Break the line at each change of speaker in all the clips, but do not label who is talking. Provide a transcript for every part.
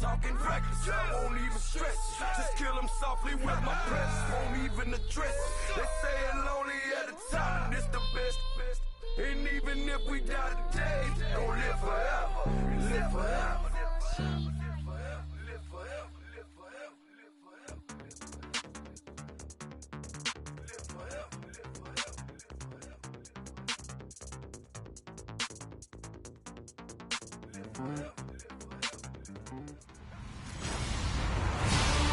talking reckless. I won't even stress it. Just kill him softly with my breath. Won't even address it. They say it lonely at the top, and it's the best. And even if we die today, don't live forever. Live forever.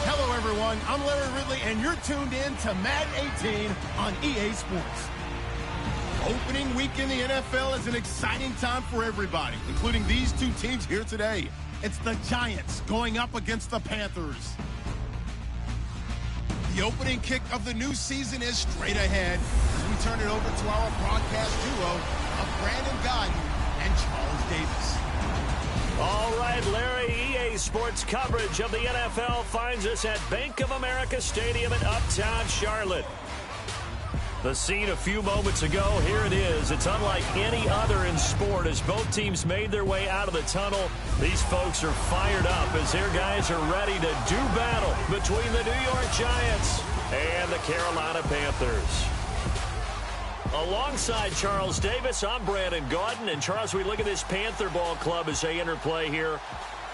Hello, everyone. I'm Larry Ridley, and you're tuned in to Madden 18 on EA Sports. Opening week in the NFL is an exciting time for everybody, including these two teams here today. It's the Giants going up against the Panthers. The opening kick of the new season is straight ahead as we turn it over to our broadcast duo of Brandon Godden and Charles Davis.
All right, Larry, EA Sports coverage of the NFL finds us at Bank of America Stadium in Uptown Charlotte. The scene a few moments ago, here it is. It's unlike any other in sport as both teams made their way out of the tunnel. These folks are fired up as their guys are ready to do battle between the New York Giants and the Carolina Panthers. Alongside Charles Davis, I'm Brandon Gaudin. And Charles, we look at this Panther ball club as they interplay here.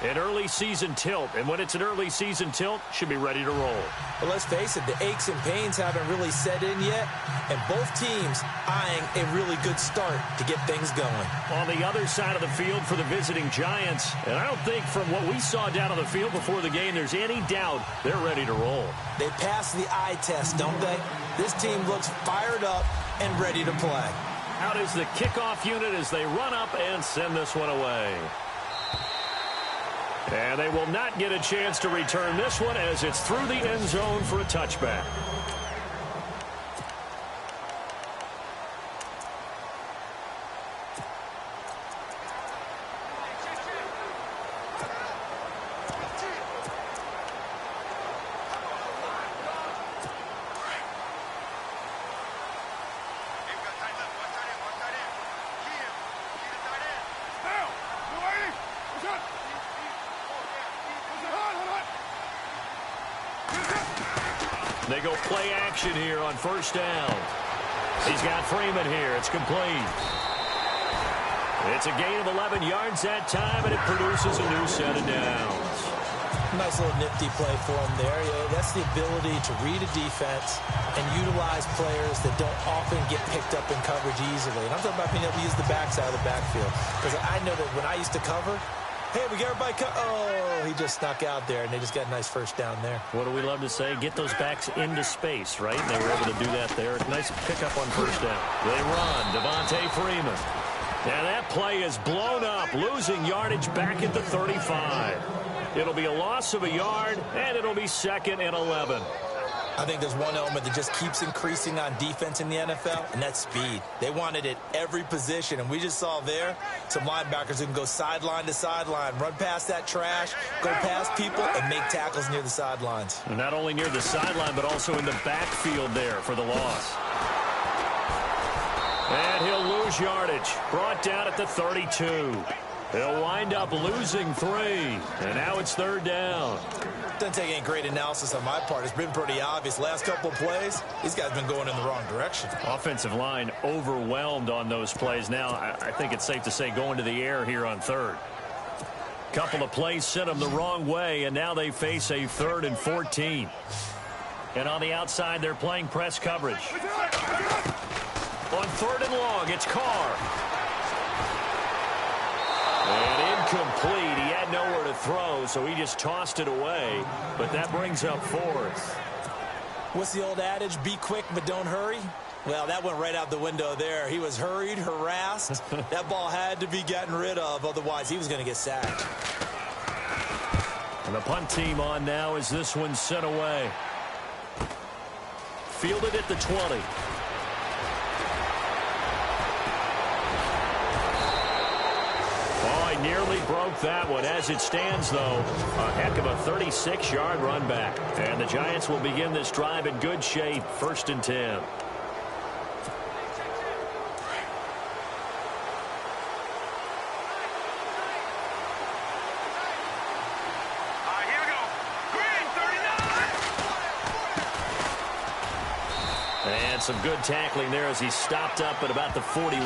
An early season tilt. And when it's an early season tilt, should be ready to roll.
Well, let's face it, the aches and pains haven't really set in yet. And both teams eyeing a really good start to get things going.
On the other side of the field for the visiting Giants. And I don't think from what we saw down on the field before the game, there's any doubt they're ready to roll.
They passed the eye test, don't they? This team looks fired up and ready to play.
Out is the kickoff unit as they run up and send this one away. And they will not get a chance to return this one as it's through the end zone for a touchback. They go play action here on first down. He's got Freeman here. It's complete. It's a gain of 11 yards that time, and it produces a new set of downs.
Nice little nifty play for him there. Yeah, that's the ability to read a defense and utilize players that don't often get picked up in coverage easily. And I'm talking about being able to use the backside of the backfield. Because I know that when I used to cover, hey, we got everybody oh, he just snuck out there, and they just got a nice first down there.
What do we love to say? Get those backs into space, right? And they were able to do that there. Nice pickup on first down. They run. Devontae Freeman. Now that play is blown up, losing yardage back at the 35. It'll be a loss of a yard, and it'll be 2nd and 11.
I think there's one element that just keeps increasing on defense in the NFL, and that's speed. They want it at every position, and we just saw there some linebackers who can go sideline to sideline, run past that trash, go past people, and make tackles near the sidelines.
And not only near the sideline, but also in the backfield there for the loss. And he'll lose yardage, brought down at the 32. He'll wind up losing 3, and now it's 3rd down.
Doesn't take any great analysis on my part. It's been pretty obvious. Last couple of plays, these guys have been going in the wrong direction.
Offensive line overwhelmed on those plays. Now, I think it's safe to say going to the air here on 3rd. Couple of plays sent them the wrong way, and now they face a 3rd and 14. And on the outside, they're playing press coverage. On 3rd and long, it's Carr. And incomplete. He had nowhere to throw, so he just tossed it away. But that brings up 4th.
What's the old adage? Be quick, but don't hurry. Well, that went right out the window there. He was hurried, harassed. That ball had to be gotten rid of, otherwise he was going to get sacked.
And the punt team on now as this one's sent away. Fielded at the 20. Nearly broke that one. As it stands, though, a heck of a 36-yard run back. And the Giants will begin this drive in good shape. 1st and 10. And some good tackling there as he stopped up at about the 41.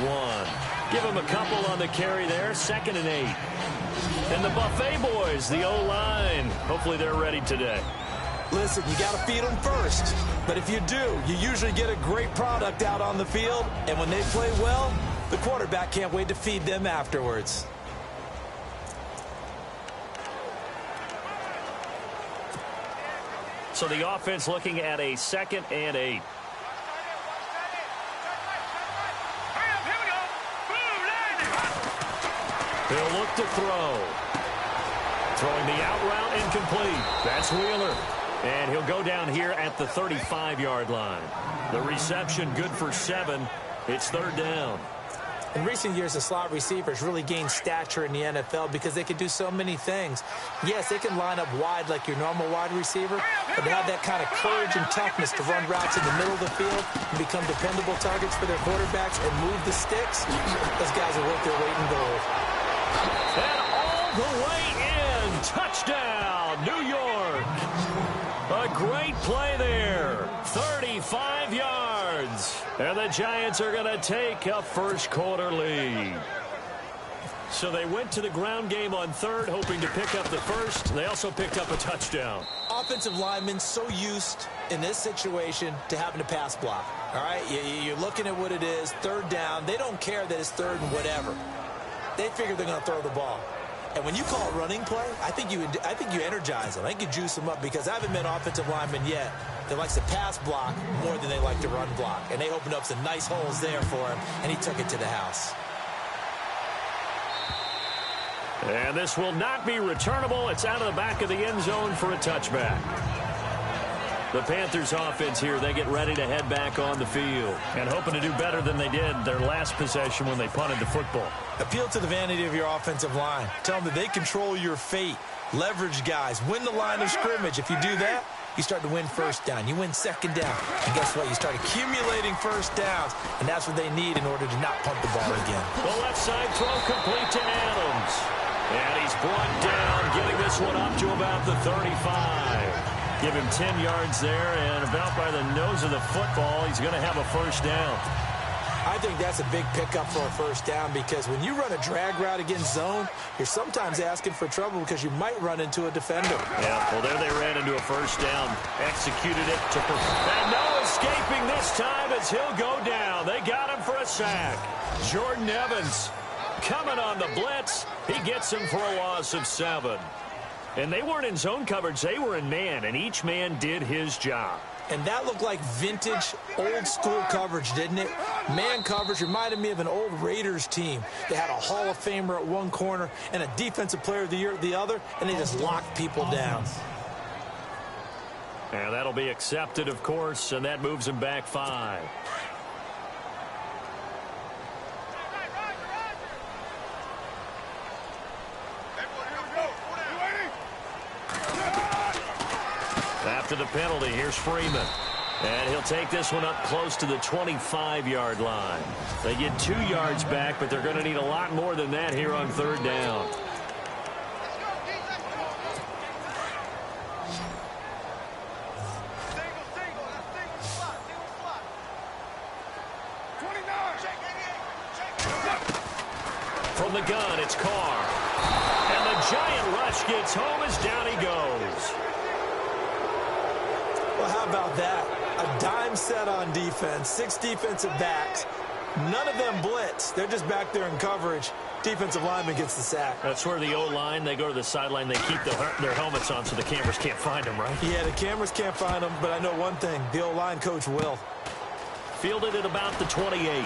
Give him a couple on the carry there, 2nd and 8. And the Buffet boys, the O-line, hopefully they're ready today.
Listen, you got to feed them first. But if you do, you usually get a great product out on the field. And when they play well, the quarterback can't wait to feed them afterwards.
So the offense looking at a 2nd and 8. He'll look to throw. Throwing the out route incomplete. That's Wheeler. And he'll go down here at the 35-yard line. The reception good for 7. It's 3rd down.
In recent years, the slot receivers really gained stature in the NFL because they can do so many things. Yes, they can line up wide like your normal wide receiver, but they have that kind of courage and toughness to run routes in the middle of the field and become dependable targets for their quarterbacks and move the sticks. Those guys are worth their weight in gold.
And all the way in. Touchdown, New York. A great play there. 35 yards. And the Giants are going to take a first-quarter lead. So they went to the ground game on 3rd, hoping to pick up the first. They also picked up a touchdown.
Offensive linemen so used in this situation to having to pass block. All right, you're looking at what it is, 3rd down. They don't care that it's 3rd and whatever. They figure they're going to throw the ball. And when you call it running play, I think you energize them. I think you juice them up because I haven't met offensive linemen yet that likes to pass block more than they like to run block. And they opened up some nice holes there for him, and he took it to the house.
And this will not be returnable. It's out of the back of the end zone for a touchback. The Panthers offense here, they get ready to head back on the field and hoping to do better than they did their last possession when they punted the football.
Appeal to the vanity of your offensive line. Tell them that they control your fate. Leverage guys. Win the line of scrimmage. If you do that, you start to win 1st down. You win 2nd down. And guess what? You start accumulating 1st downs, and that's what they need in order to not punt the ball again.
The left side throw complete to Adams. And he's brought down, getting this one up to about the 35. Give him 10 yards there, and about by the nose of the football, he's going to have a 1st down.
I think that's a big pickup for a 1st down because when you run a drag route against zone, you're sometimes asking for trouble because you might run into a defender.
Yeah, well, there they ran into a 1st down. Executed it to and no escaping this time as he'll go down. They got him for a sack. Jordan Evans coming on the blitz. He gets him for a loss of 7. And they weren't in zone coverage. They were in man, and each man did his job.
And that looked like vintage, old-school coverage, didn't it? Man coverage reminded me of an old Raiders team. They had a Hall of Famer at one corner and a Defensive Player of the Year at the other, and they just locked people down.
And that'll be accepted, of course, and that moves him back 5. After the penalty, here's Freeman. And he'll take this one up close to the 25-yard line. They get 2 yards back, but they're going to need a lot more than that here on 3rd down. From the gun, it's Carr. And the giant rush gets home as down he goes.
Well, how about that? A dime set on defense, 6 defensive backs. None of them blitz. They're just back there in coverage. Defensive lineman gets the sack.
That's where the O-line, they go to the sideline, they keep their helmets on so the cameras can't find them, right?
Yeah, the cameras can't find them, but I know one thing. The O-line coach will.
Fielded at about the 28.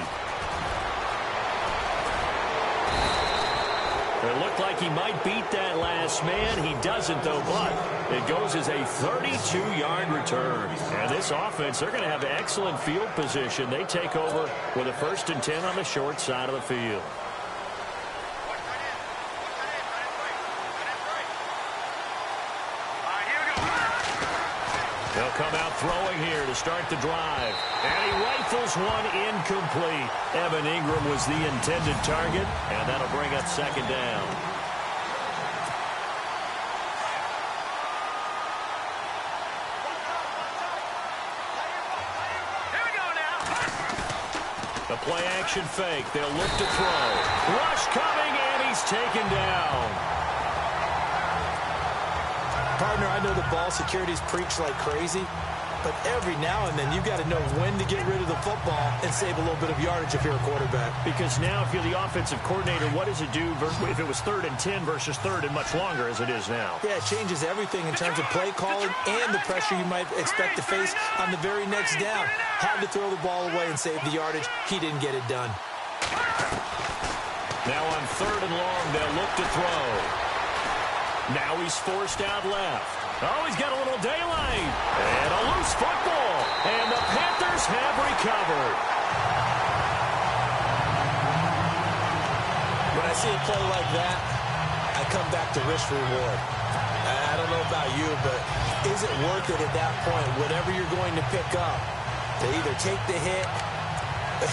It looked like he might beat that last man. He doesn't, though, but it goes as a 32-yard return. And this offense, they're going to have excellent field position. They take over with a 1st and 10 on the short side of the field. They'll come out throwing here to start the drive. And he rifles one incomplete. Evan Ingram was the intended target, and that'll bring up 2nd down. A play action fake. They'll look to throw. Rush coming, and he's taken down.
Partner, I know the ball security's preached like crazy, but every now and then you've got to know when to get rid of the football and save a little bit of yardage if you're a quarterback.
Because now if you're the offensive coordinator, what does it do if it was 3rd and 10 versus 3rd and much longer as it is now?
Yeah, it changes everything in terms of play calling and the pressure you might expect to face on the very next down. Had to throw the ball away and save the yardage. He didn't get it done.
Now on 3rd and long, they'll look to throw. Now he's forced out left. Oh, he's got a little daylight. And a loose football. And the Panthers have recovered.
When I see a play like that, I come back to risk reward. I don't know about you, but is it worth it at that point, whatever you're going to pick up, to either take the hit,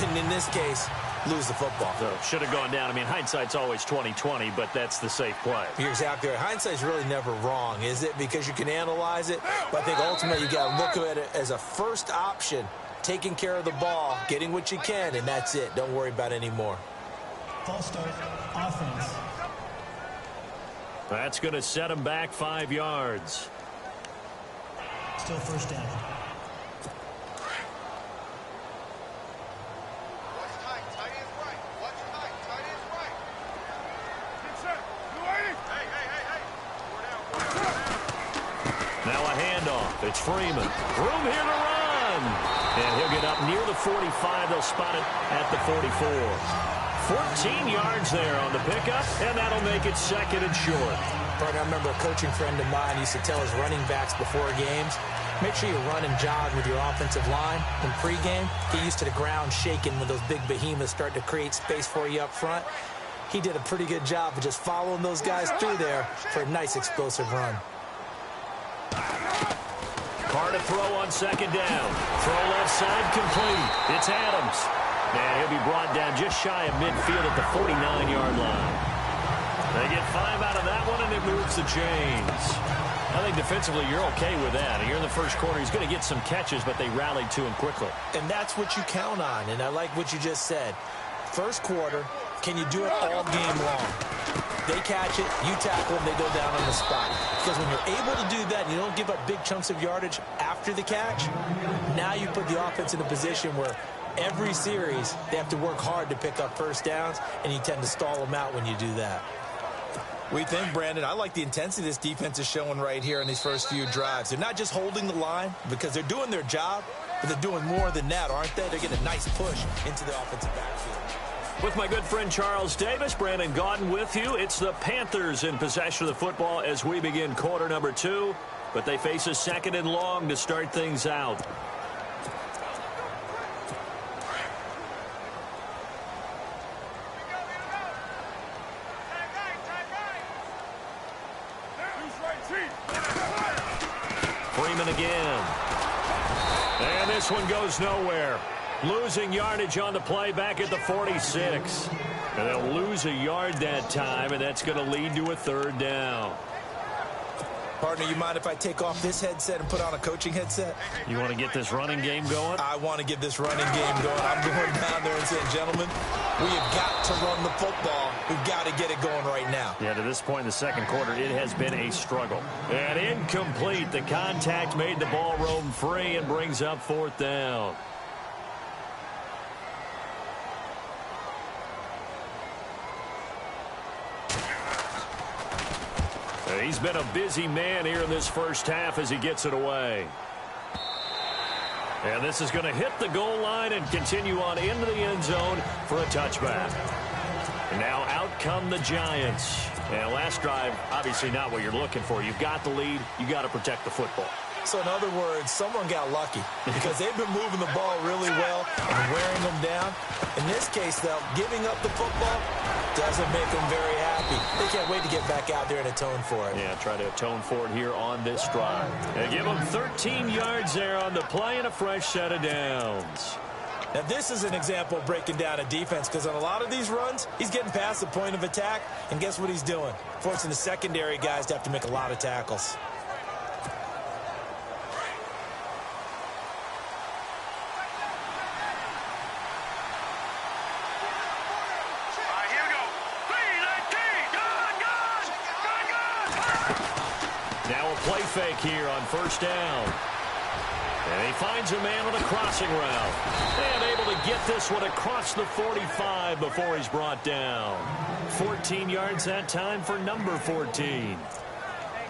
and in this case, lose the football?
So should have gone down. I mean, hindsight's always 20/20, but that's the safe play.
You're exactly right. Hindsight's really never wrong, is it? Because you can analyze it, but I think ultimately you got to look at it as a first option, taking care of the ball, getting what you can, and that's it. Don't worry about any more.
False start, offense.
That's going to set him back 5 yards.
Still first down.
Now a handoff. It's Freeman. Room here to run. And he'll get up near the 45. They'll spot it at the 44. 14 yards there on the pickup, and that'll make it 2nd and short.
Partner, I remember a coaching friend of mine used to tell his running backs before games, make sure you run and jog with your offensive line in pregame. Get used to the ground shaking when those big behemoths start to create space for you up front. He did a pretty good job of just following those guys through there for a nice explosive run.
Carr to throw on 2nd down. Throw left side complete. It's Adams. And he'll be brought down just shy of midfield at the 49-yard line. They get 5 out of that one, and it moves the chains. I think defensively you're okay with that. You're in the first quarter. He's going to get some catches, but they rallied to him quickly.
And that's what you count on, and I like what you just said. First quarter, can you do it all game long? They catch it, you tackle them, they go down on the spot. Because when you're able to do that and you don't give up big chunks of yardage after the catch, now you put the offense in a position where every series they have to work hard to pick up first downs, and you tend to stall them out when you do that.
We think, Brandon, I like the intensity this defense is showing right here in these first few drives. They're not just holding the line because they're doing their job, but they're doing more than that, aren't they? They're getting a nice push into the offensive backfield.
With my good friend Charles Davis, Brandon Gaudin with you. It's the Panthers in possession of the football as we begin quarter number 2. But they face a 2nd and long to start things out. Freeman again. And this one goes nowhere. Losing yardage on the play back at the 46. And they'll lose a yard that time, and that's going to lead to a 3rd down.
Partner, you mind if I take off this headset and put on a coaching headset?
You want to get this running game going?
I want to get this running game going. I'm going down there and saying, gentlemen, we have got to run the football. We've got to get it going right now.
Yeah, to this point in the 2nd quarter, it has been a struggle. And incomplete. The contact made the ball roam free and brings up 4th down. He's been a busy man here in this first half as he gets it away. And this is going to hit the goal line and continue on into the end zone for a touchback. And now out come the Giants. And last drive, obviously not what you're looking for. You've got the lead. You got to protect the football.
So in other words, someone got lucky because they've been moving the ball really well and wearing them down. In this case, though, giving up the football doesn't make them very happy. They can't wait to get back out there and atone for it.
Yeah, try to atone for it here on this drive. They give them 13 yards there on the play and a fresh set of downs.
Now, this is an example of breaking down a defense because on a lot of these runs, he's getting past the point of attack, and guess what he's doing? Forcing the secondary guys to have to make a lot of tackles.
Now a play fake here on first down. And he finds a man on a crossing route. And able to get this one across the 45 before he's brought down. 14 yards that time for number 14.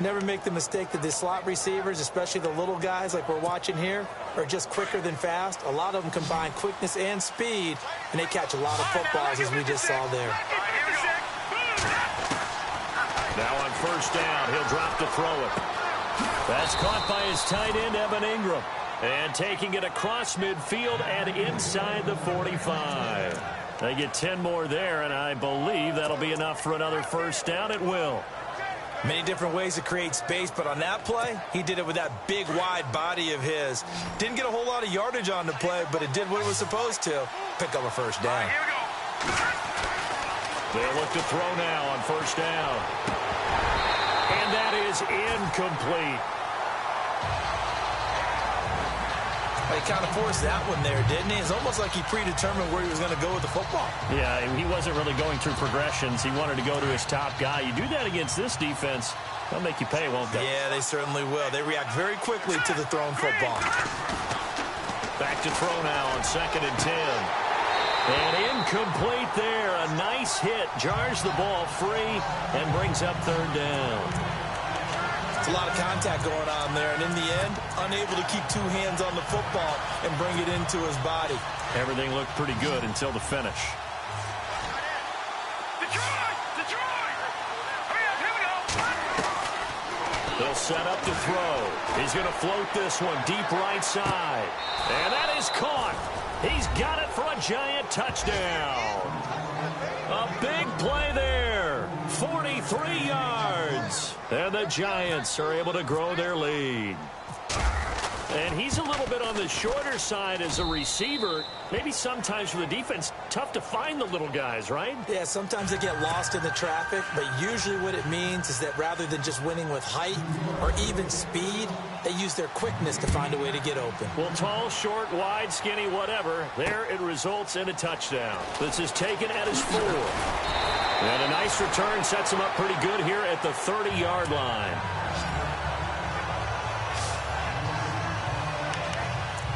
Never make the mistake that the slot receivers, especially the little guys like we're watching here, are just quicker than fast. A lot of them combine quickness and speed, and they catch a lot of footballs, as we just saw there.
Now on first down, he'll drop to throw it. That's caught by his tight end, Evan Ingram. And taking it across midfield and inside the 45. They get 10 more there, and I believe that'll be enough for another first down. It will.
Many different ways to create space, but on that play, he did it with that big, wide body of his. Didn't get a whole lot of yardage on the play, but it did what it was supposed to. Pick up a first down.
They'll look to throw now on first down. And that is incomplete.
He kind of forced that one there, didn't he? It's almost like he predetermined where he was going to go with the football.
Yeah, he wasn't really going through progressions. He wanted to go to his top guy. You do that against this defense, they'll make you pay, won't they?
Yeah, they certainly will. They react very quickly to the thrown football.
Back to throw now on 2nd and 10. And incomplete there. A nice hit. Jars the ball free and brings up 3rd down.
It's a lot of contact going on there, and in the end, unable to keep 2 hands on the football and bring it into his body.
Everything looked pretty good until the finish. They'll set up to throw. He's going to float this one deep right side. And that is caught. He's got it for a giant touchdown. A big play there. 43 yards. And the Giants are able to grow their lead. And he's a little bit on the shorter side as a receiver. Maybe sometimes for the defense, tough to find the little guys, right?
Yeah, sometimes they get lost in the traffic, but usually what it means is that rather than just winning with height or even speed, they use their quickness to find a way to get open.
Well, tall, short, wide, skinny, whatever, there it results in a touchdown. This is taken at his 4. And a nice return sets him up pretty good here at the 30-yard line.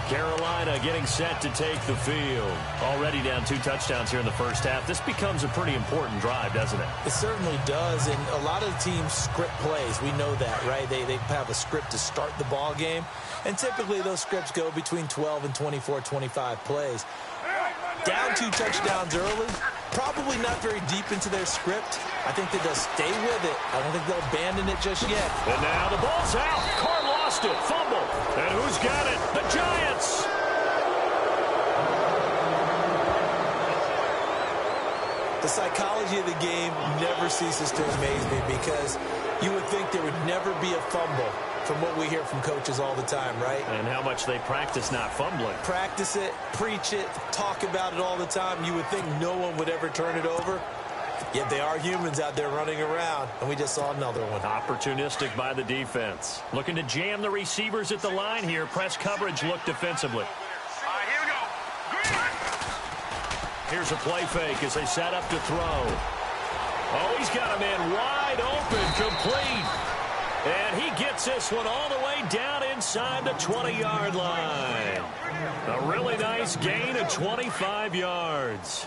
Carolina getting set to take the field. Already down 2 touchdowns here in the first half. This becomes a pretty important drive, doesn't it?
It certainly does, and a lot of teams script plays. We know that, right? They have a script to start the ball game, and typically those scripts go between 12 and 24, 25 plays. Down 2 touchdowns early, probably not very deep into their script. I think that they'll stay with it. I don't think they'll abandon it just yet.
And now the ball's out. Carr lost it. Fumble. And who's got it? The Giants.
The psychology of the game never ceases to amaze me because you would think there would never be a fumble from what we hear from coaches all the time, right?
And how much they practice not fumbling.
Practice it, preach it, talk about it all the time. You would think no one would ever turn it over. Yet they are humans out there running around, and we just saw another one.
Opportunistic by the defense. Looking to jam the receivers at the line here. Press coverage look defensively.
Here we go.
Here's a play fake as they set up to throw. Oh, he's got a man wide open, complete. And he gets this one all the way down inside the 20-yard line. A really nice gain of 25 yards.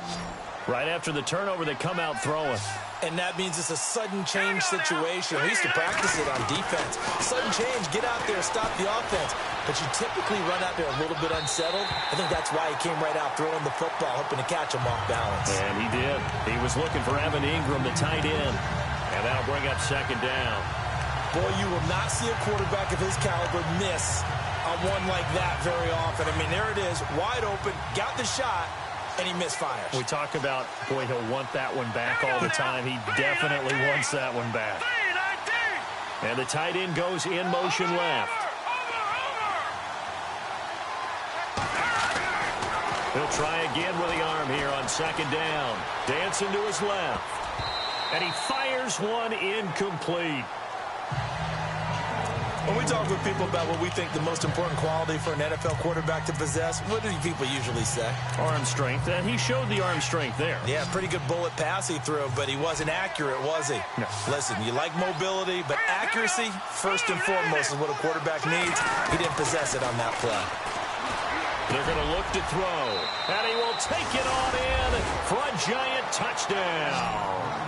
Right after the turnover, they come out throwing.
And that means it's a sudden change situation. We used to practice it on defense. Sudden change, get out there, stop the offense. But you typically run out there a little bit unsettled. I think that's why he came right out throwing the football, hoping to catch him off balance.
And he did. He was looking for Evan Ingram, the tight end. And that'll bring up 2nd down.
Boy, you will not see a quarterback of his caliber miss on one like that very often. I mean, there it is, wide open, got the shot, and he misfires.
We talk about, boy, he'll want that one back all the time. He definitely wants that one back. And the tight end goes in motion left. He'll try again with the arm here on 2nd down. Dancing to his left. And he fires one incomplete.
When we talk with people about what we think the most important quality for an NFL quarterback to possess, what do people usually say?
Arm strength, and he showed the arm strength there.
Yeah, pretty good bullet pass he threw, but he wasn't accurate, was he?
No.
Listen, you like mobility, but accuracy, first and foremost, is what a quarterback needs. He didn't possess it on that play.
They're going to look to throw, and he will take it on in for a giant touchdown.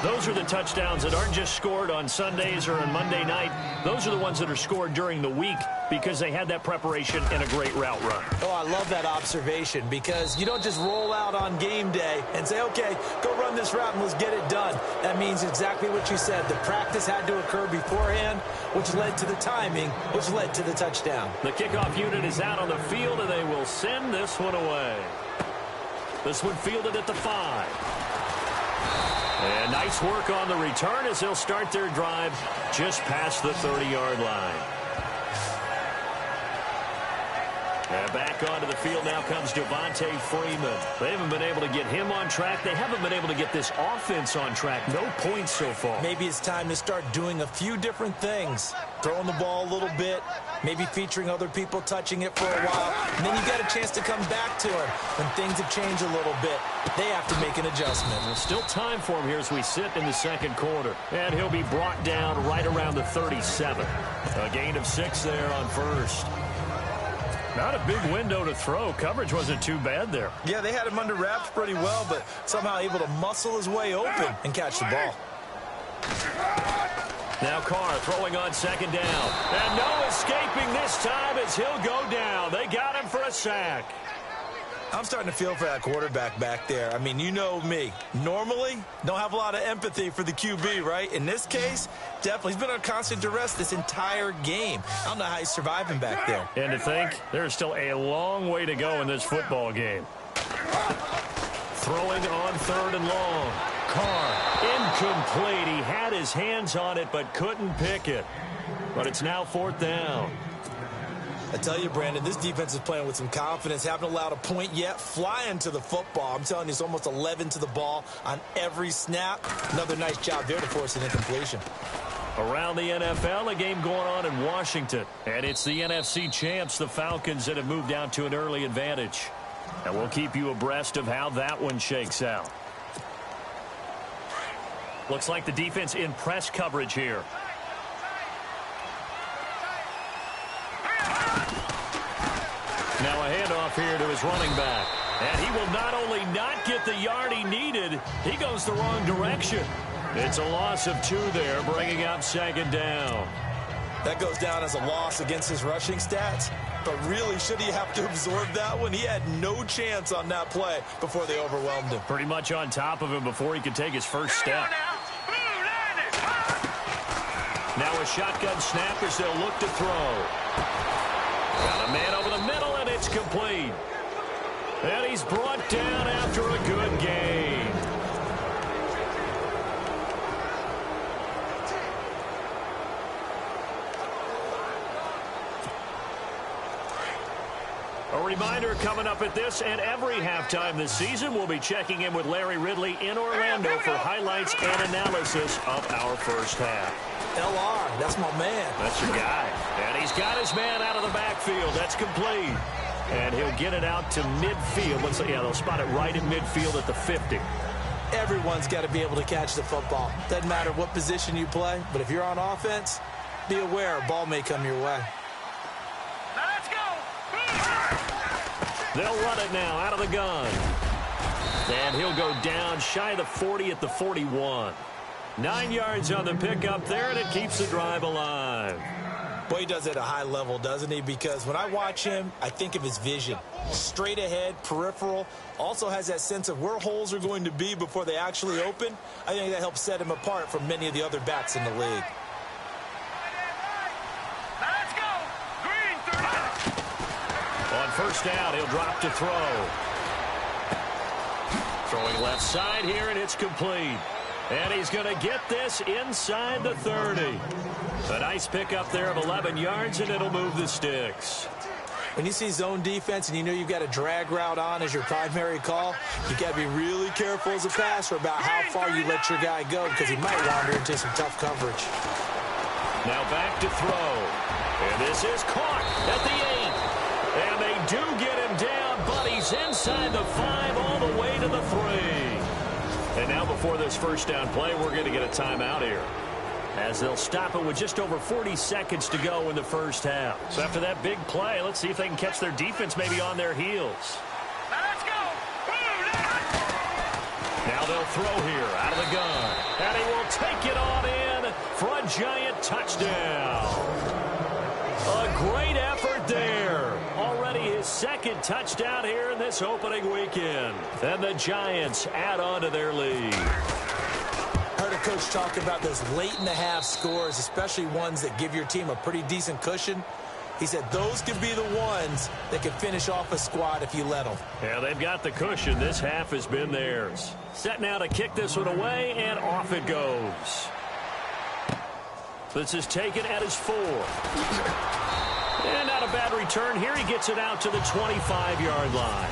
Those are the touchdowns that aren't just scored on Sundays or on Monday night. Those are the ones that are scored during the week because they had that preparation and a great route run.
Oh, I love that observation because you don't just roll out on game day and say, okay, go run this route and let's get it done. That means exactly what you said. The practice had to occur beforehand, which led to the timing, which led to the touchdown.
The kickoff unit is out on the field, and they will send this one away. This one fielded at the 5. And nice work on the return as they'll start their drive just past the 30-yard line. And back onto the field now comes Devontae Freeman. They haven't been able to get him on track. They haven't been able to get this offense on track. No points so far.
Maybe it's time to start doing a few different things. Throwing the ball a little bit, maybe featuring other people touching it for a while. And then you got a chance to come back to him when things have changed a little bit. They have to make an adjustment.
There's still time for him here as we sit in the second quarter. And he'll be brought down right around the 37. A gain of 6 there on first. Not a big window to throw. Coverage wasn't too bad there.
Yeah, they had him under wraps pretty well, but somehow able to muscle his way open and catch the ball.
Now Carr throwing on second down. And no escaping this time as he'll go down. They got him for a sack.
I'm starting to feel for that quarterback back there. I mean, you know me. Normally, don't have a lot of empathy for the QB, right? In this case, definitely. He's been under constant duress this entire game. I don't know how he's surviving back there.
And to think, there's still a long way to go in this football game. Throwing on 3rd and long. Carr, incomplete. He had his hands on it but couldn't pick it. But it's now 4th down.
I tell you, Brandon, this defense is playing with some confidence. Haven't allowed a point yet. Flying to the football. I'm telling you, it's almost 11 to the ball on every snap. Another nice job there to force an incompletion.
Around the NFL, a game going on in Washington. And it's the NFC champs, the Falcons, that have moved out to an early advantage. And we'll keep you abreast of how that one shakes out. Looks like the defense in press coverage here. Now a handoff here to his running back. And he will not only not get the yard he needed, he goes the wrong direction. It's a loss of 2 there, bringing up 2nd down.
That goes down as a loss against his rushing stats. But really, should he have to absorb that one? He had no chance on that play before they overwhelmed him.
Pretty much on top of him before he could take his first step. Now a shotgun snap as they'll look to throw. Got a man over the middle, and it's complete. And he's brought down after a good gain. A reminder coming up at this and every halftime this season, we'll be checking in with Larry Ridley in Orlando for highlights and analysis of our first half.
LR, that's my man.
That's your guy. And he's got his man out of the backfield. That's complete. And he'll get it out to midfield. Yeah, they'll spot it right at midfield at the 50.
Everyone's got to be able to catch the football. Doesn't matter what position you play, but if you're on offense, be aware a ball may come your way.
They'll run it now out of the gun. And he'll go down shy of the 40 at the 41. 9 yards on the pickup there, and it keeps the drive alive.
Boy, he does it at a high level, doesn't he? Because when I watch him, I think of his vision. Straight ahead, peripheral. Also has that sense of where holes are going to be before they actually open. I think that helps set him apart from many of the other backs in the league.
On first down, he'll drop to throw. Throwing left side here, and it's complete. And he's going to get this inside the 30. A nice pickup there of 11 yards, and it'll move the sticks.
When you see zone defense and you know you've got a drag route on as your primary call, you got to be really careful as a passer about how far you let your guy go because he might wander into some tough coverage.
Now back to throw. And this is caught at the 8. And they do get him down, but he's inside the 5 all the way to the 3. And now before this first down play, we're going to get a timeout here, as they'll stop it with just over 40 seconds to go in the first half. So after that big play, let's see if they can catch their defense maybe on their heels.
Let's go.
Now they'll throw here out of the gun. And he will take it on in for a Giant touchdown. A great effort there. Already his second touchdown here in this opening weekend. And the Giants add on to their lead.
Heard a coach talk about those late-in-the-half scores, especially ones that give your team a pretty decent cushion. He said those could be the ones that could finish off a squad if you let them.
Yeah, they've got the cushion. This half has been theirs. Set now to kick this one away, and off it goes. This is taken at his 4. And not a bad return here. He gets it out to the 25-yard line.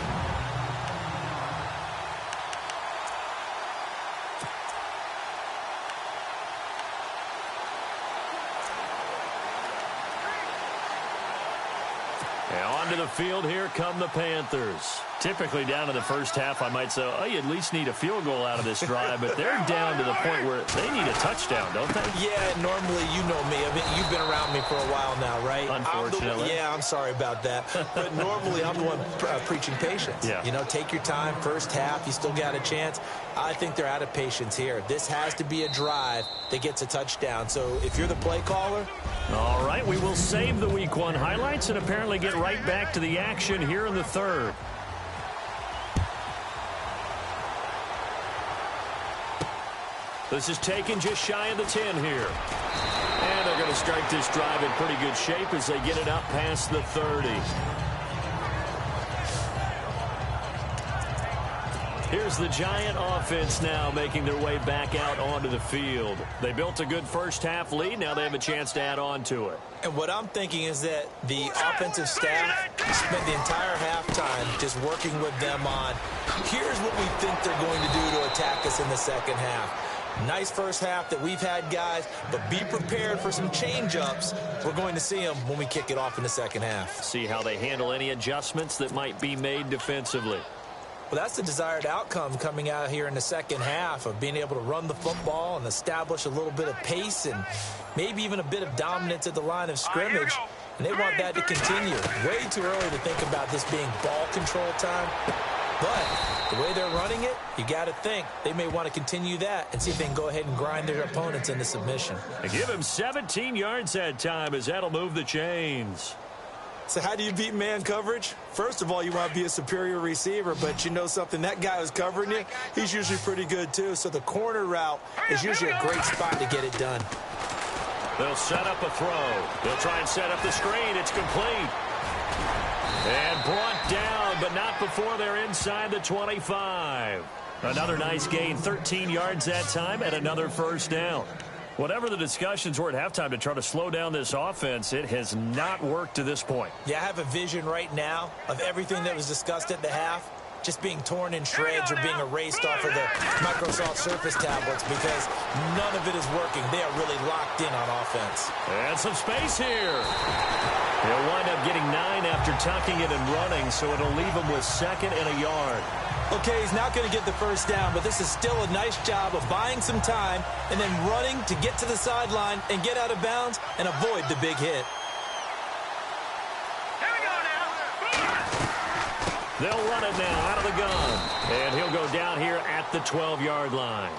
To the field, here come the Panthers. Typically down in the first half, I might say, oh, you at least need a field goal out of this drive, but they're down to the point where they need a touchdown, don't they?
Yeah, normally, you know me. I mean, you've been around me for a while now, right?
Unfortunately.
I'm sorry about that. But normally, I'm the one preaching patience.
Yeah.
You know, take your time. First half, you still got a chance. I think they're out of patience here. This has to be a drive that gets a touchdown. So if you're the play caller.
All right, we will save the Week 1 highlights and apparently get right back to the action here in the third. This is taken just shy of the 10 here. And they're going to start this drive in pretty good shape as they get it up past the 30. Here's the Giant offense now making their way back out onto the field. They built a good first half lead. Now they have a chance to add on to it.
And what I'm thinking is that the offensive staff spent the entire halftime just working with them on, here's what we think they're going to do to attack us in the second half. Nice first half that we've had, guys, but be prepared for some change-ups. We're going to see them when we kick it off in the second half.
See how they handle any adjustments that might be made defensively.
Well, that's the desired outcome coming out here in the second half of being able to run the football and establish a little bit of pace and maybe even a bit of dominance at the line of scrimmage. And they want that to continue. Way too early to think about this being ball control time. But the way they're running it, you got to think they may want to continue that and see if they can go ahead and grind their opponents into submission.
They give him 17 yards that time as that'll move the chains.
So how do you beat man coverage? First of all, you want to be a superior receiver, but you know something, that guy who's covering you, he's usually pretty good too. So the corner route is usually a great spot to get it done.
They'll set up a throw. They'll try and set up the screen. It's complete. And brought down, but not before they're inside the 25. Another nice gain, 13 yards that time, and another first down. Whatever the discussions were at halftime to try to slow down this offense, it has not worked to this point.
Yeah, I have a vision right now of everything that was discussed at the half just being torn in shreds or being erased off of the Microsoft Surface tablets because none of it is working. They are really locked in on offense.
And some space here. He'll wind up getting 9 after tucking it and running, so it'll leave him with second and a yard.
Okay, he's not going to get the first down, but this is still a nice job of buying some time and then running to get to the sideline and get out of bounds and avoid the big hit.
They'll run it now out of the gun. And he'll go down here at the 12-yard line.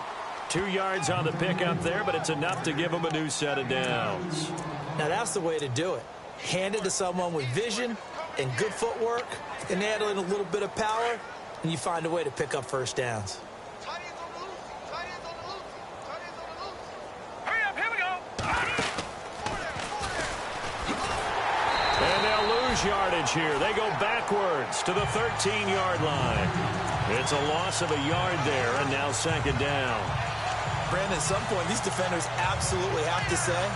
2 yards on the pickup there, but it's enough to give him a new set of downs.
Now that's the way to do it. Hand it to someone with vision and good footwork and add in a little bit of power, and you find a way to pick up first downs.
Hurry up, here we go.
And they'll lose yardage here. They go backwards to the 13-yard line. It's a loss of a yard there, and now second down.
Brandon, at some point, these defenders absolutely have to say,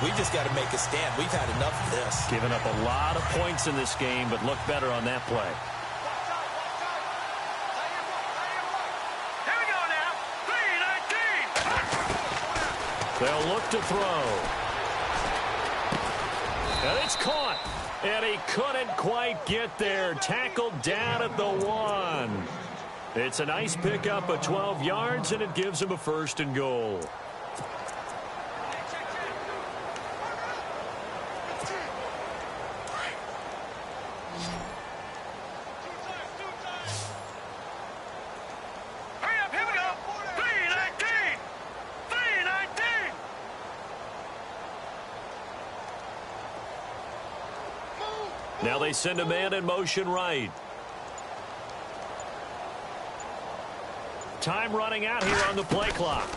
we've just got to make a stand. We've had enough of this.
Giving up a lot of points in this game, but look better on that play.
Here we go now. 3-19.
They'll look to throw. And it's caught. And he couldn't quite get there. Tackled down at the 1. It's a nice pickup of 12 yards, and it gives him a 1st and goal.
Hurry up, here we go. 319. 319.
Now they send a man in motion right. Time running out here on the play clock.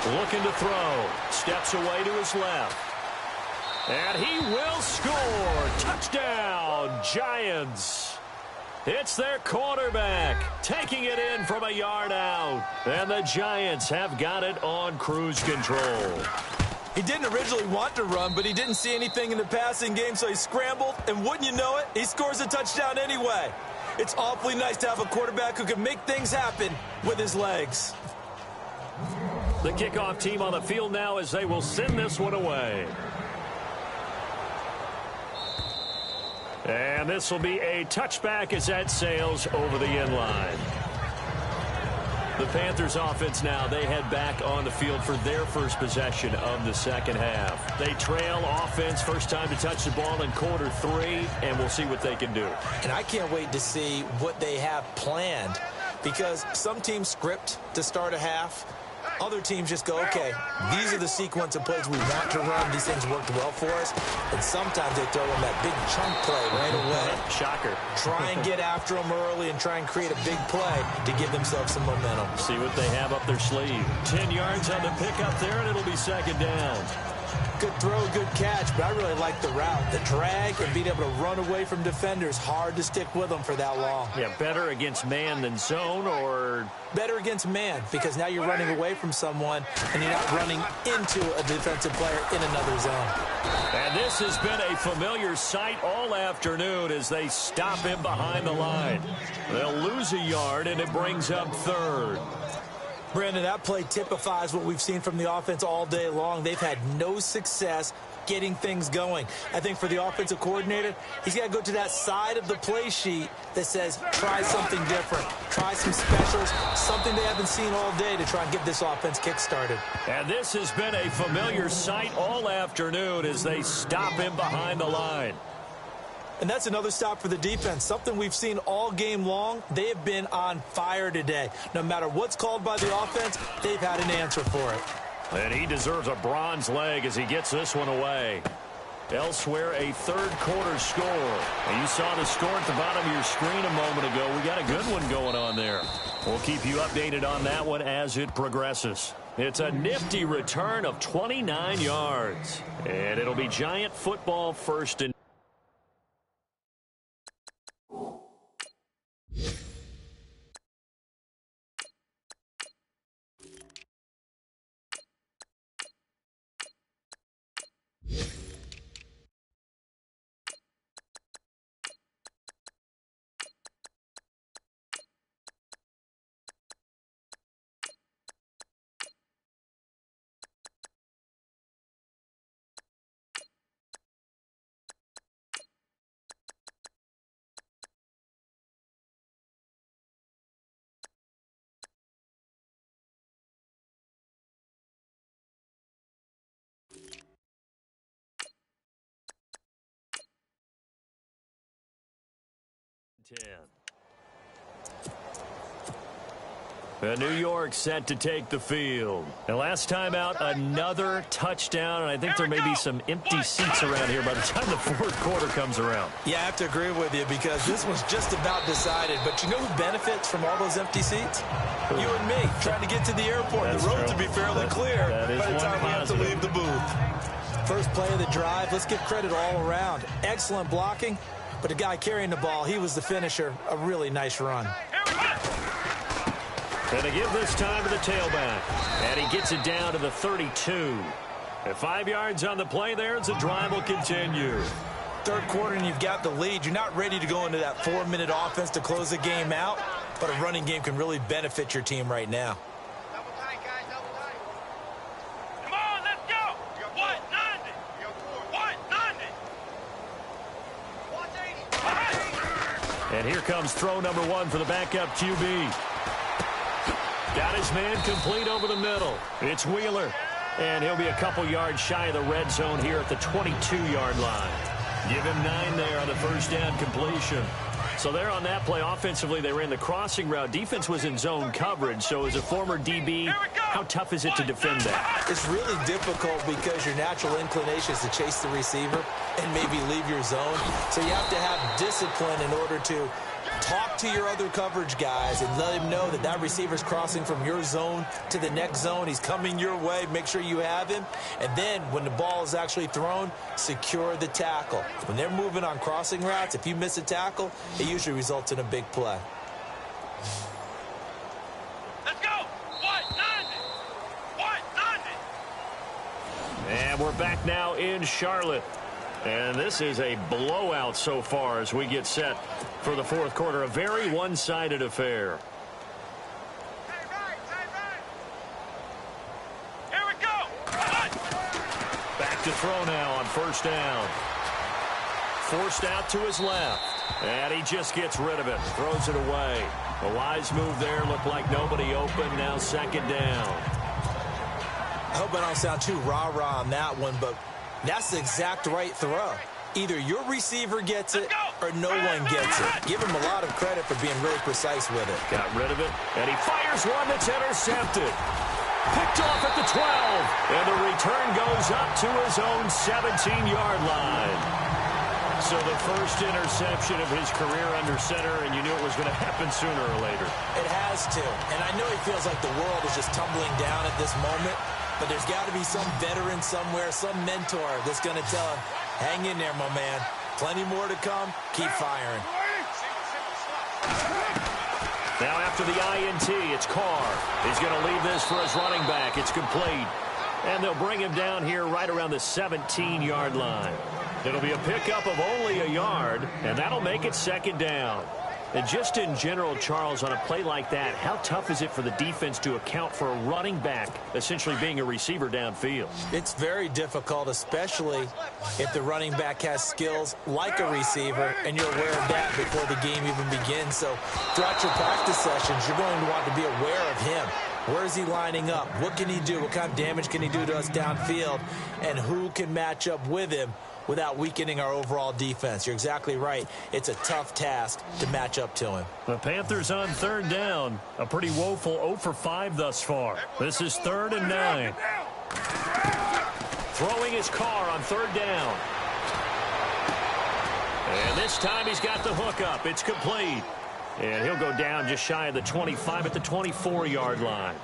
Looking to throw. Steps away to his left. And he will score. Touchdown, Giants. It's their quarterback taking it in from a yard out. And the Giants have got it on cruise control.
He didn't originally want to run, but he didn't see anything in the passing game, so he scrambled, and wouldn't you know it, he scores a touchdown anyway. It's awfully nice to have a quarterback who can make things happen with his legs.
The kickoff team on the field now as they will send this one away. And this will be a touchback as that sails over the end line. The Panthers offense now, they head back on the field for their first possession of the second half. They trail offense, first time to touch the ball in quarter 3, and we'll see what they can do.
And I can't wait to see what they have planned, because some teams script to start a half. Other teams just go, okay, these are the sequence of plays we want to run. These things worked well for us. And sometimes they throw in that big chunk play right away.
Shocker.
Try and get after them early and try and create a big play to give themselves some momentum.
See what they have up their sleeve. 10 yards on the pickup there, and it'll be second down.
Good throw, good catch, but I really like the route. The drag and being able to run away from defenders, hard to stick with them for that long.
Yeah, better against man than zone, or
better against man, because now you're running away from someone and you're not running into a defensive player in another zone.
And this has been a familiar sight all afternoon as they stop him behind the line. They'll lose a yard, and it brings up 3rd.
Brandon, that play typifies what we've seen from the offense all day long. They've had no success getting things going. I think for the offensive coordinator, he's got to go to that side of the play sheet that says, try something different. Try some specials, something they haven't seen all day to try and get this offense kick-started.
And this has been a familiar sight all afternoon as they stop him behind the line.
And that's another stop for the defense. Something we've seen all game long. They have been on fire today. No matter what's called by the offense, they've had an answer for it.
And he deserves a bronze leg as he gets this one away. Elsewhere, a third-quarter score. And you saw the score at the bottom of your screen a moment ago. We got a good one going on there. We'll keep you updated on that one as it progresses. It's a nifty return of 29 yards. And it'll be Giant football first and 10. New York set to take the field. And last time out, another touchdown, and I think there may be some empty seats around here by the time the fourth quarter comes around.
Yeah, I have to agree with you because this one's just about decided. But you know who benefits from all those empty seats? You and me, trying to get to the airport.
That's
the roads
true.
will be fairly clear by the time we have to leave the booth. First play of the drive, let's give credit all around. Excellent blocking, but the guy carrying the ball, he was the finisher. A really nice run.
And they give this time to the tailback. And he gets it down to the 32. At 5 yards on the play there as the drive will continue.
Third quarter and you've got the lead. You're not ready to go into that 4-minute offense to close the game out, but a running game can really benefit your team right now.
Double tight, guys, double tight. Come on, let's go. 190. 190.
And here comes throw number 1 for the backup QB. Got his man complete over the middle. It's Wheeler. And he'll be a couple yards shy of the red zone here at the 22-yard line. Give him 9 there on the first down completion. So there on that play, offensively, they ran the crossing route. Defense was in zone coverage. So as a former DB, how tough is it to defend that?
It's really difficult because your natural inclination is to chase the receiver and maybe leave your zone. So you have to have discipline in order to talk to your other coverage guys and let him know that that receiver's crossing from your zone to the next zone. He's coming your way. Make sure you have him. And then when the ball is actually thrown, secure the tackle. When they're moving on crossing routes, if you miss a tackle, it usually results in a big play.
Let's go. White 90.
And we're back now in Charlotte. And this is a blowout so far as we get set for the fourth quarter. A very one-sided affair.
Here we go.
Back to throw now on first down. Forced out to his left. And he just gets rid of it. Throws it away. A wise move there. Looked like nobody open. Now second down.
I hope I don't sound too rah-rah on that one, but that's the exact right throw. Either your receiver gets it or no one gets it. Give him a lot of credit for being really precise with it.
Got rid of it, and he fires one that's intercepted. Picked off at the 12, and the return goes up to his own 17-yard line. So the first interception of his career under center, and you knew it was going to happen sooner or later.
It has to, and I know he feels like the world is just tumbling down at this moment, but there's got to be some veteran somewhere, some mentor that's going to tell him, hang in there, my man. Plenty more to come. Keep firing.
Now after the INT, it's Carr. He's going to leave this for his running back. It's complete. And they'll bring him down here right around the 17-yard line. It'll be a pickup of only a yard, and that'll make it second down. And just in general, Charles, on a play like that, how tough is it for the defense to account for a running back essentially being a receiver downfield?
It's very difficult, especially if the running back has skills like a receiver, and you're aware of that before the game even begins. So throughout your practice sessions, you're going to want to be aware of him. Where is he lining up? What can he do? What kind of damage can he do to us downfield? And who can match up with him without weakening our overall defense? You're exactly right. It's a tough task to match up to him.
The Panthers on third down. A pretty woeful 0 for 5 thus far. This is 3rd and 9. Throwing his Carr on third down. And this time he's got the hook up. It's complete. And he'll go down just shy of the 25 at the 24-yard line.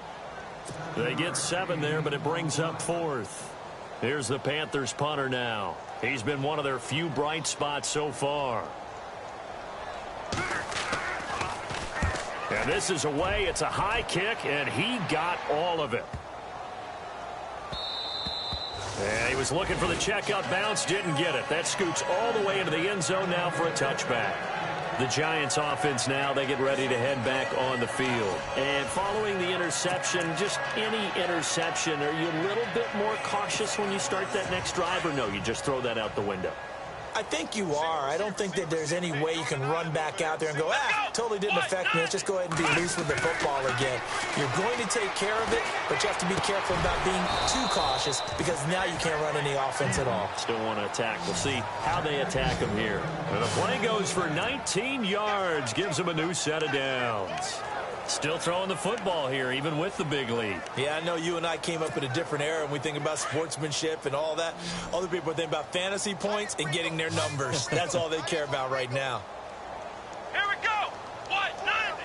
They get 7 there, but it brings up 4th. Here's the Panthers punter now. He's been one of their few bright spots so far. And this is away. It's a high kick, and he got all of it. And he was looking for the checkout bounce, didn't get it. That scoots all the way into the end zone now for a touchback. The Giants offense now, they get ready to head back on the field. And following the interception, just any interception, are you a little bit more cautious when you start that next drive, or no, you just throw that out the window?
I think you are. I don't think that there's any way you can run back out there and go, totally didn't affect me. Let's just go ahead and be loose with the football again. You're going to take care of it, but you have to be careful about being too cautious because now you can't run any offense at all.
Still want to attack. We'll see how they attack him here. And the play goes for 19 yards, gives him a new set of downs. Still throwing the football here, even with the big lead.
Yeah, I know you and I came up in a different era, and we think about sportsmanship and all that. Other people think about fantasy points and getting their numbers. That's all they care about right now.
Here we go. White 90.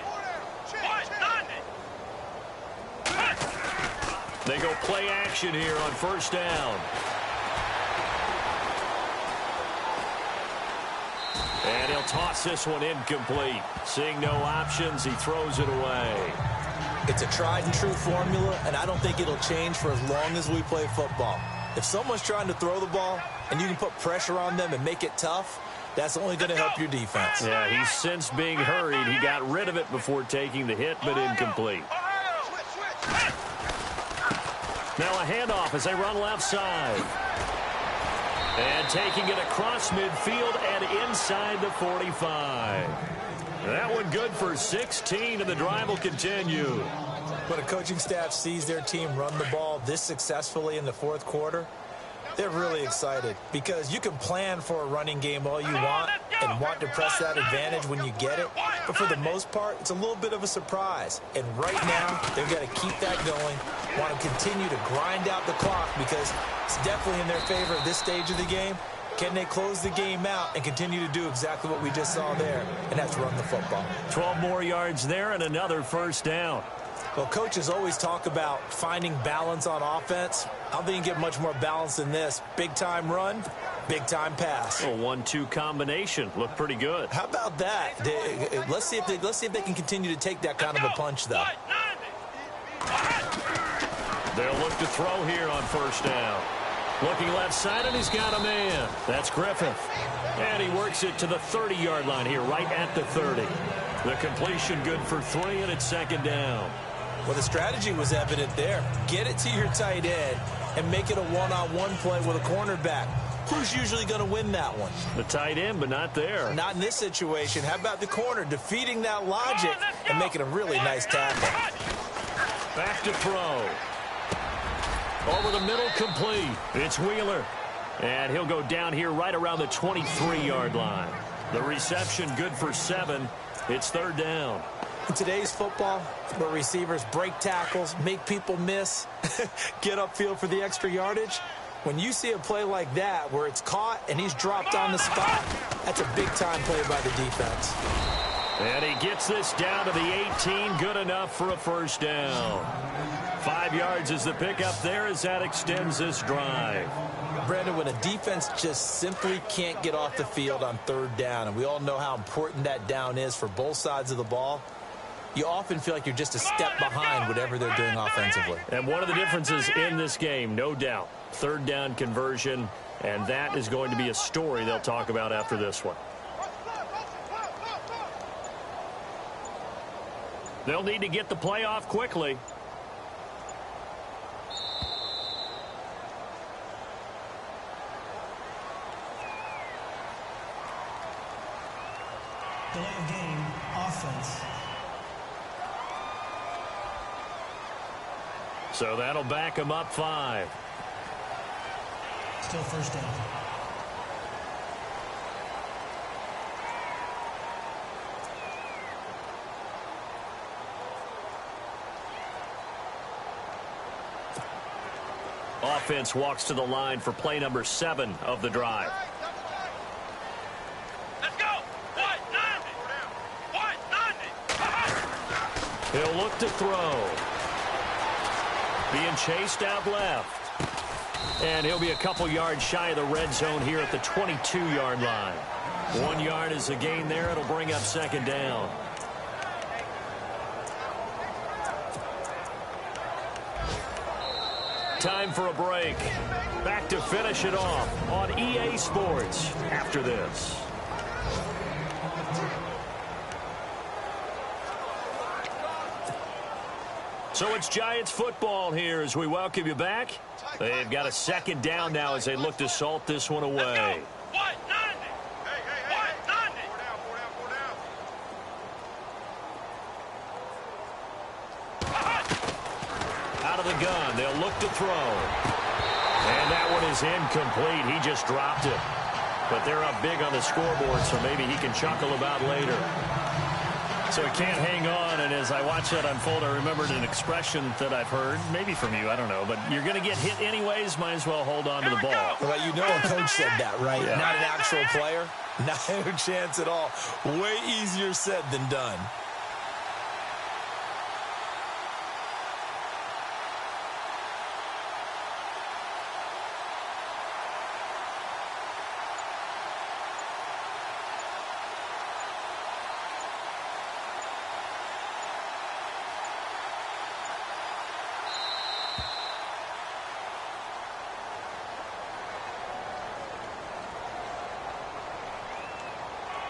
They go play action here on first down. And he'll toss this one incomplete. Seeing no options, he throws it away.
It's a tried and true formula, and I don't think it'll change for as long as we play football. If someone's trying to throw the ball and you can put pressure on them and make it tough, that's only going to help your defense.
Yeah, he's since being hurried. He got rid of it before taking the hit, but incomplete. Now a handoff as they run left side. And And taking it across midfield and inside the 45. That one good for 16, and the drive will continue.
When a coaching staff sees their team run the ball this successfully in the fourth quarter, they're really excited because you can plan for a running game all you want and want to press that advantage when you get it. But for the most part, it's a little bit of a surprise. And right now, they've got to keep that going, want to continue to grind out the clock because it's definitely in their favor at this stage of the game. Can they close the game out and continue to do exactly what we just saw there, and that's run the football?
12 more yards there and another first down.
Well, coaches always talk about finding balance on offense. I don't think you get much more balance than this. Big-time run, big-time pass.
A 1-2 combination. Looked pretty good.
How about that? Let's see if they can continue to take that kind of a punch, though.
They'll look to throw here on first down. Looking left side, and he's got a man. That's Griffith. And he works it to the 30-yard line here, right at the 30. The completion good for 3, and it's second down.
Well, the strategy was evident there. Get it to your tight end and make it a one-on-one play with a cornerback. Who's usually going to win that one?
The tight end, but not there.
Not in this situation. How about the corner defeating that logic and making a really nice tackle?
Back to throw. Over the middle, complete. It's Wheeler. And he'll go down here right around the 23-yard line. The reception good for 7. It's third down.
In today's football, where receivers break tackles, make people miss, get upfield for the extra yardage, when you see a play like that where it's caught and he's dropped on the spot, that's a big-time play by the defense.
And he gets this down to the 18, good enough for a first down. 5 yards is the pickup there as that extends this drive.
Brandon, when a defense just simply can't get off the field on third down, and we all know how important that down is for both sides of the ball, you often feel like you're just a step behind whatever they're doing offensively.
And one of the differences in this game, no doubt, third down conversion, and that is going to be a story they'll talk about after this one. They'll need to get the play off quickly.
Delay of game, offense.
So that'll back them up 5.
Still first down.
Offense walks to the line for play number 7 of the drive.
Let's go.
He'll look to throw. Being chased out left. And he'll be a couple yards shy of the red zone here at the 22-yard line. 1 yard is the gain there. It'll bring up second down. Time for a break. Back to finish it off on EA Sports after this. So it's Giants football here as we welcome you back. They've got a second down now as they look to salt this one away. Out of the gun, they'll look to throw. And that one is incomplete. He just dropped it. But they're up big on the scoreboard, so maybe he can chuckle about later. So he can't hang on, and as I watch that unfold, I remembered an expression that I've heard, maybe from you, I don't know, but you're going to get hit anyways, might as well hold on to the ball.
Well, you know a coach said that, right?
Yeah.
Not an actual player. No chance at all. Way easier said than done.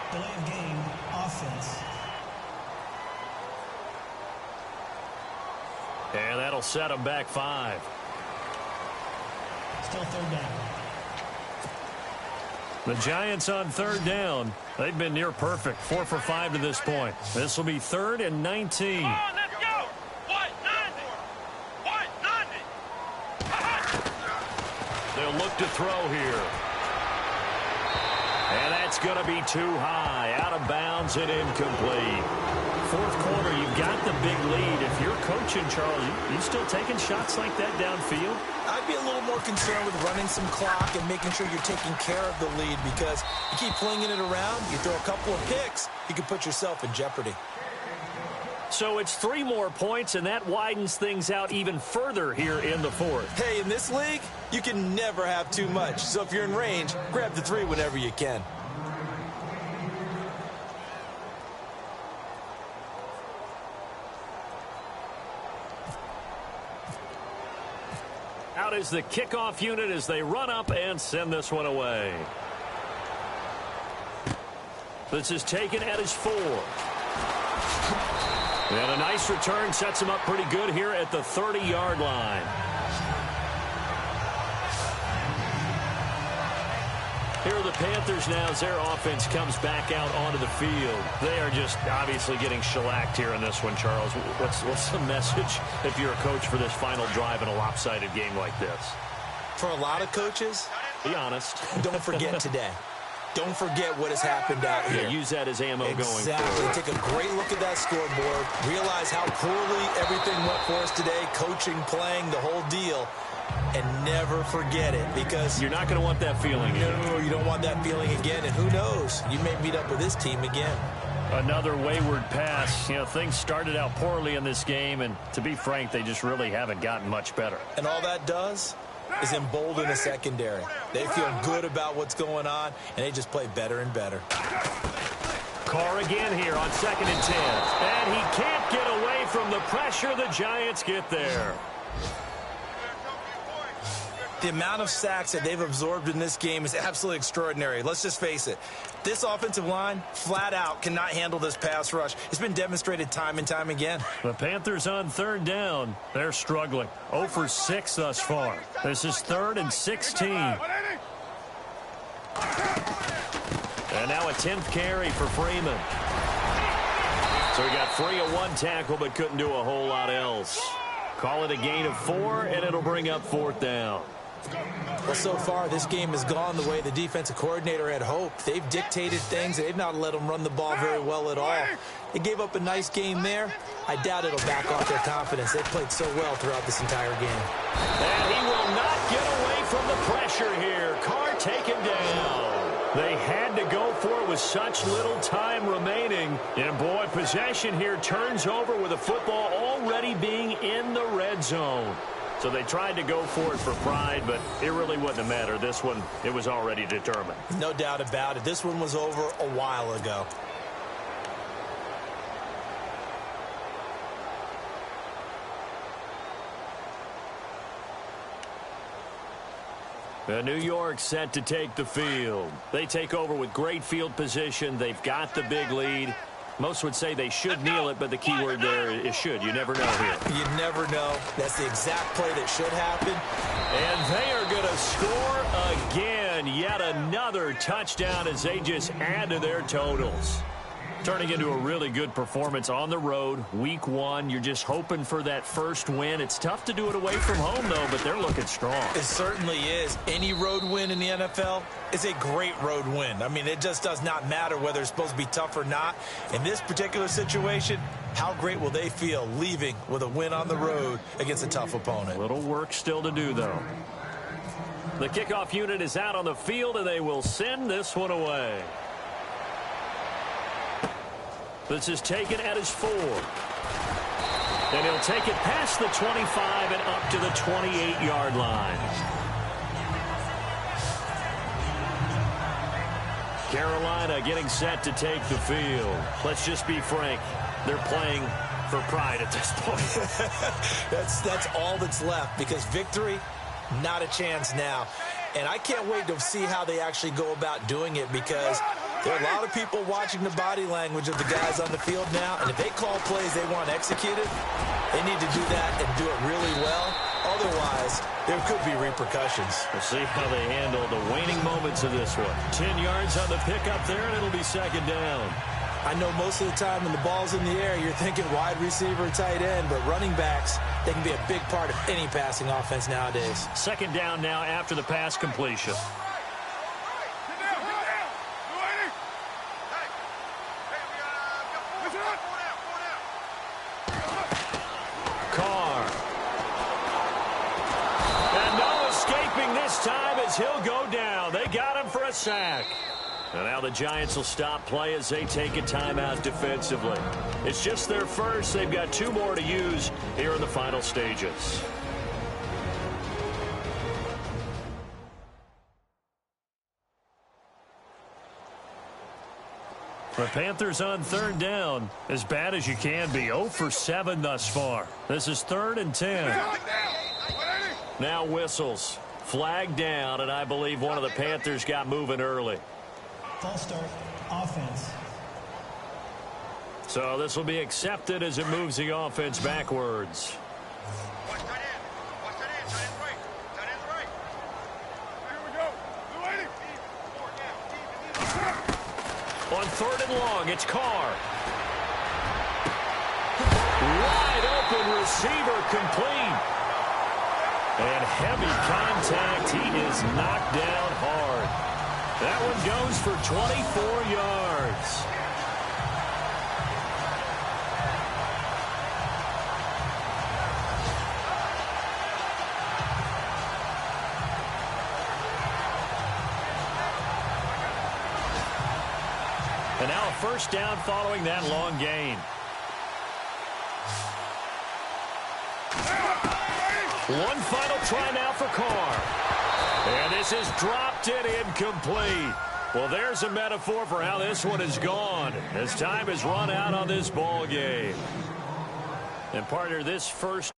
Delay of game, offense.
And that'll set them back 5.
Still third down.
The Giants on third down. They've been near perfect, 4 for 5 to this point. This will be 3rd and 19.
Come on, let's go. White 90. White 90.
They'll look to throw here. And that's going to be too high. Out of bounds and incomplete. Fourth quarter, you've got the big lead. If you're coaching, Charles, you still taking shots like that downfield?
I'd be a little more concerned with running some clock and making sure you're taking care of the lead, because you keep flinging it around, you throw a couple of picks, you can put yourself in jeopardy.
So it's 3 more points, and that widens things out even further here in the fourth.
Hey, in this league, you can never have too much. So if you're in range, grab the 3 whenever you can.
Out is the kickoff unit as they run up and send this one away. This is taken at his 4. And a nice return sets him up pretty good here at the 30-yard line. Here are the Panthers now as their offense comes back out onto the field. They are just obviously getting shellacked here in this one, Charles. What's the message if you're a coach for this final drive in a lopsided game like this?
For a lot of coaches,
be honest.
Don't forget today. Don't forget what has happened out here.
Yeah, use that as ammo going forward.
Exactly. Take a great look at that scoreboard. Realize how poorly everything went for us today. Coaching, playing, the whole deal. And never forget it, because
you're not going to want that feeling again.
No, you don't want that feeling again. And who knows? You may meet up with this team again.
Another wayward pass. You know, things started out poorly in this game, and to be frank, they just really haven't gotten much better.
And all that does is embolden the secondary. They feel good about what's going on, and they just play better and better.
Carr again here on 2nd and 10. And he can't get away from the pressure. The Giants get there.
The amount of sacks that they've absorbed in this game is absolutely extraordinary. Let's just face it. This offensive line, flat out, cannot handle this pass rush. It's been demonstrated time and time again.
The Panthers on 3rd down. They're struggling. 0 for 6 thus far. This is 3rd and 16. And now a 10th carry for Freeman. So he got free of 1 tackle but couldn't do a whole lot else. Call it a gain of 4, and it'll bring up 4th down.
Well, so far, this game has gone the way the defensive coordinator had hoped. They've dictated things. They've not let them run the ball very well at all. They gave up a nice game there. I doubt it'll back off their confidence. They've played so well throughout this entire game.
And he will not get away from the pressure here. Carr taken down. They had to go for it with such little time remaining. And, boy, possession here turns over with the football already being in the red zone. So they tried to go for it for pride, but it really wouldn't have mattered. This one, it was already determined.
No doubt about it. This one was over a while ago.
New York set to take the field. They take over with great field position. They've got the big lead. Most would say they should kneel it, but the key word there is should. You never know here.
You never know. That's the exact play that should happen.
And they are going to score again. Yet another touchdown as they just add to their totals. Turning into a really good performance on the road. Week 1, you're just hoping for that first win. It's tough to do it away from home, though, but they're looking strong.
It certainly is. Any road win in the NFL is a great road win. I mean, it just does not matter whether it's supposed to be tough or not. In this particular situation, how great will they feel leaving with a win on the road against a tough opponent?
Little work still to do, though. The kickoff unit is out on the field, and they will send this one away. This is taken at his 4. And he'll take it past the 25 and up to the 28-yard line. Carolina getting set to take the field. Let's just be frank. They're playing for pride at this point.
That's all that's left, because victory, not a chance now. And I can't wait to see how they actually go about doing it, because there are a lot of people watching the body language of the guys on the field now, and if they call plays they want executed, they need to do that and do it really well. Otherwise, there could be repercussions.
We'll see how they handle the waning moments moments of this one. 10 yards on the pickup there, and it'll be second down.
I know most of the time when the ball's in the air, you're thinking wide receiver, tight end, but running backs, they can be a big part of any passing offense nowadays.
Second down now after the pass completion. Carr. And no escaping this time as he'll go down. They got him for a sack. And now the Giants will stop play as they take a timeout defensively. It's just their first. They've got 2 more to use here in the final stages. The Panthers on third down, as bad as you can be. 0 for 7 thus far. This is 3rd and 10. Now whistles. Flag down, and I believe one of the Panthers got moving early.
False start, offense.
So this will be accepted as it moves the offense backwards.
Watch that end. Watch that end. Tight end right. Tight end right. Here we go.
On 3rd and long, it's Carr. Wide open receiver complete. And heavy contact. He is knocked down hard. That one goes for 24 yards. And now a first down following that long gain. One final try now for Carr. And this is dropped it incomplete. Well, there's a metaphor for how this one is gone as time has run out on this ball game. And partner, this first